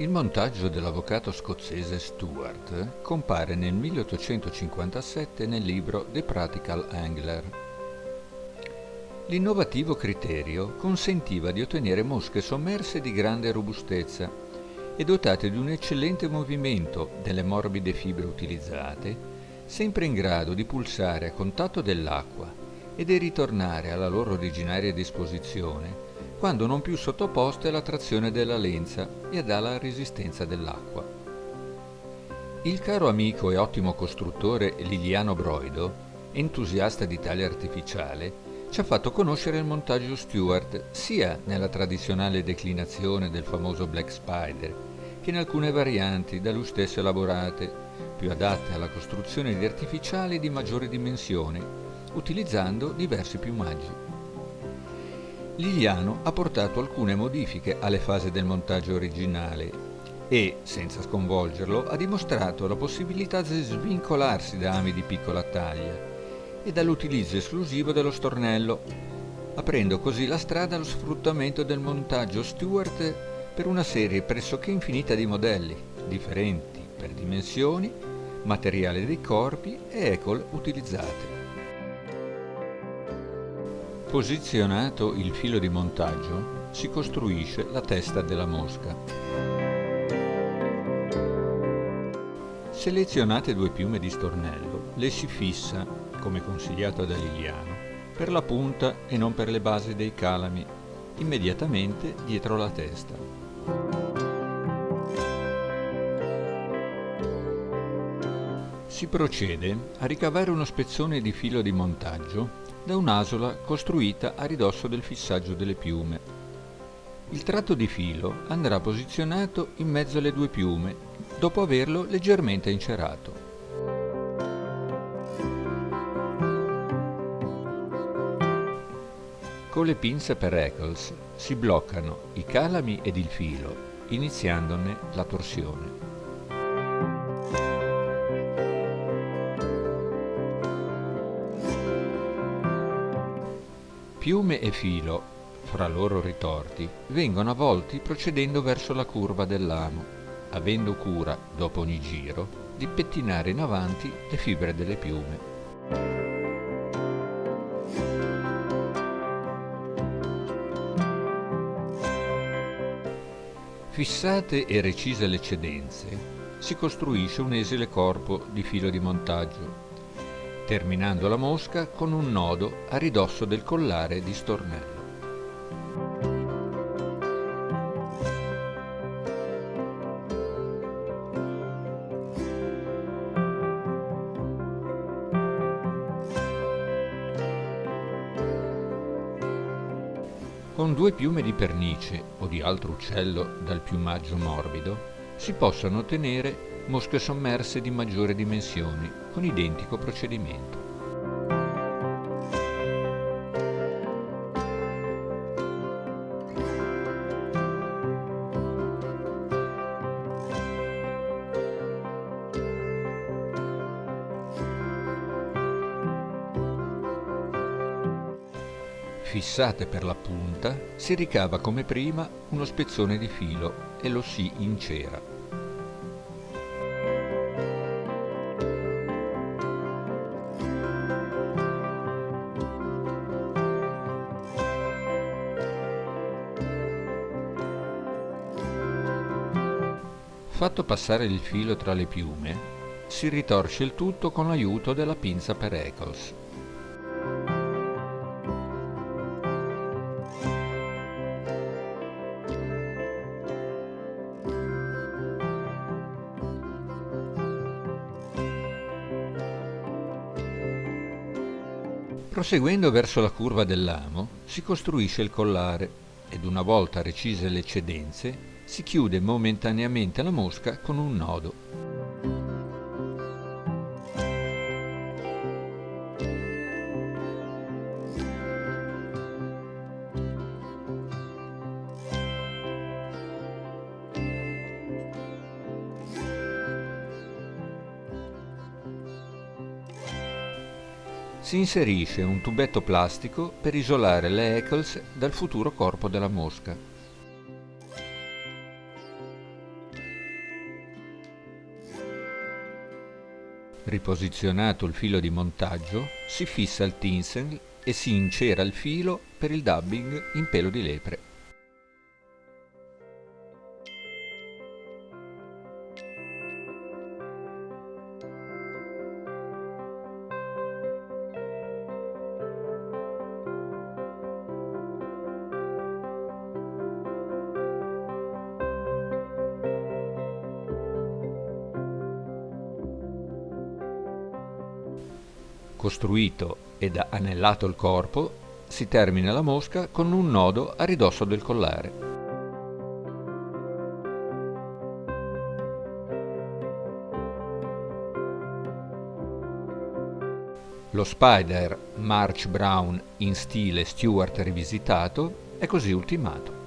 Il montaggio dell'avvocato scozzese Stuart compare nel 1857 nel libro The Practical Angler. L'innovativo criterio consentiva di ottenere mosche sommerse di grande robustezza e dotate di un eccellente movimento delle morbide fibre utilizzate, sempre in grado di pulsare a contatto dell'acqua e di ritornare alla loro originaria disposizione quando non più sottoposte alla trazione della lenza e alla resistenza dell'acqua. Il caro amico e ottimo costruttore Liliano Broido, entusiasta di tale artificiale, ci ha fatto conoscere il montaggio Stuart sia nella tradizionale declinazione del famoso Black Spider, che in alcune varianti da lui stesso elaborate, più adatte alla costruzione di artificiali di maggiori dimensioni, utilizzando diversi piumaggi. Liliano ha portato alcune modifiche alle fasi del montaggio originale e, senza sconvolgerlo, ha dimostrato la possibilità di svincolarsi da ami di piccola taglia e dall'utilizzo esclusivo dello stornello, aprendo così la strada allo sfruttamento del montaggio Stuart per una serie pressoché infinita di modelli, differenti per dimensioni, materiale dei corpi e ecal utilizzate. Posizionato il filo di montaggio, si costruisce la testa della mosca. Selezionate 2 piume di stornello, le si fissa, come consigliato da Liliano, per la punta e non per le basi dei calami, immediatamente dietro la testa. Si procede a ricavare uno spezzone di filo di montaggio da un'asola costruita a ridosso del fissaggio delle piume. Il tratto di filo andrà posizionato in mezzo alle 2 piume, dopo averlo leggermente incerato. Con le pinze per Eccles si bloccano i calami ed il filo, iniziandone la torsione. Piume e filo, fra loro ritorti, vengono avvolti procedendo verso la curva del lamo, avendo cura, dopo ogni giro, di pettinare in avanti le fibre delle piume. Fissate e recise le eccedenze, si costruisce un esile corpo di filo di montaggio, terminando la mosca con un nodo a ridosso del collare di stornello. Con 2 piume di pernice o di altro uccello dal piumaggio morbido si possono ottenere mosche sommerse di maggiori dimensioni con identico procedimento. Fissate per la punta, si ricava come prima uno spezzone di filo e lo si incera. Fatto passare il filo tra le piume, si ritorce il tutto con l'aiuto della pinza per Eccles. Proseguendo verso la curva del lamo, si costruisce il collare ed una volta recise le eccedenze, si chiude momentaneamente la mosca con un nodo. Si inserisce un tubetto plastico per isolare le Eccles dal futuro corpo della mosca. Riposizionato il filo di montaggio, si fissa il tinsel e si incera il filo per il dubbing in pelo di lepre. Costruito ed anellato il corpo, si termina la mosca con un nodo a ridosso del collare. Lo Spider March Brown in stile Stuart rivisitato è così ultimato.